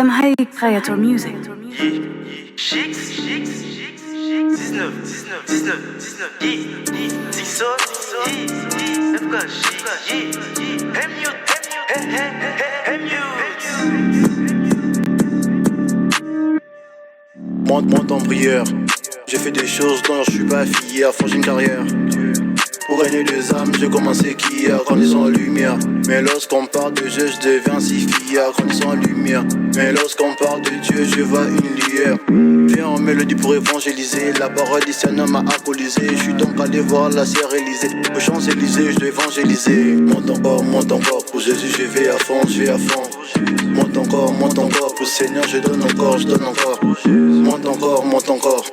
them high creator music. Chix, 19, Monte en prière. J'ai fait des choses dont je suis pas fier. Forger une carrière. Pour régner les âmes, j'ai commencé qui a grandissant en lumière. Mais lorsqu'on parle de Dieu, je deviens si fier, grandissant en lumière. Mais lorsqu'on parle de Dieu, je vois une lumière. Viens en mélodie pour évangéliser. La parole d'ici un homme m'a alcoolisé. Je suis donc allé voir la sœur Élysée. Aux Champs-Élysées, je dois évangéliser. Monte encore, pour Jésus, je vais à fond, Monte encore, pour le Seigneur, je donne encore. Monte encore. Monte encore.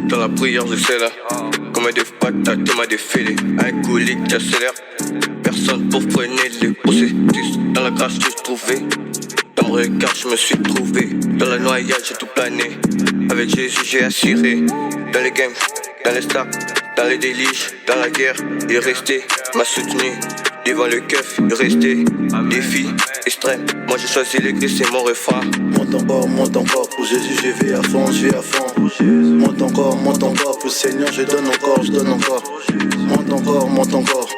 Dans la prière je sais là, combien de patates tu m'as défilé. Alcoolique j'accélère, personne pour freiner les processus. Dans la grâce j'ai trouvé, dans mon regard je me suis trouvé. Dans la noyade j'ai tout plané, avec Jésus j'ai assuré. Dans les games, dans les stars, dans les délices, dans la guerre, il est resté, m'a soutenu. Devant le keuf, il est resté, défi extrême. Moi j'ai choisi l'église, c'est mon refrain. Monte encore, pour Jésus je vais à fond. Monte encore, pour le Seigneur je donne encore. Monte encore.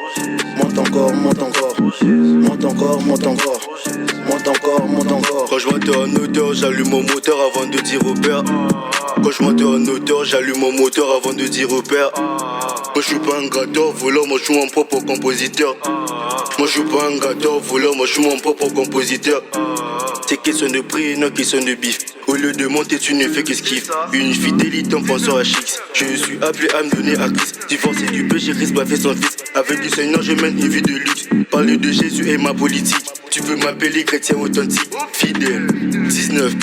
Quand je monte en hauteur, j'allume mon moteur avant de dire au père. Quand je monte en hauteur, j'allume mon moteur avant de dire au père. Moi je suis pas un gâteau voleur, moi je suis mon propre compositeur. Moi je suis pas un gâteau voleur, moi je suis mon propre compositeur. C'est question de prix, non question de bif. Au lieu de monter, tu ne fais que skiff. Une fidélité en pensant à Chix. Je suis appelé à me donner à Christ. Divorcé du péché, Christ m'a fait son fils. Avec du Seigneur, je mène une vie de luxe. Parler de Jésus et ma politique. Tu peux m'appeler chrétien authentique, fidèle, 19.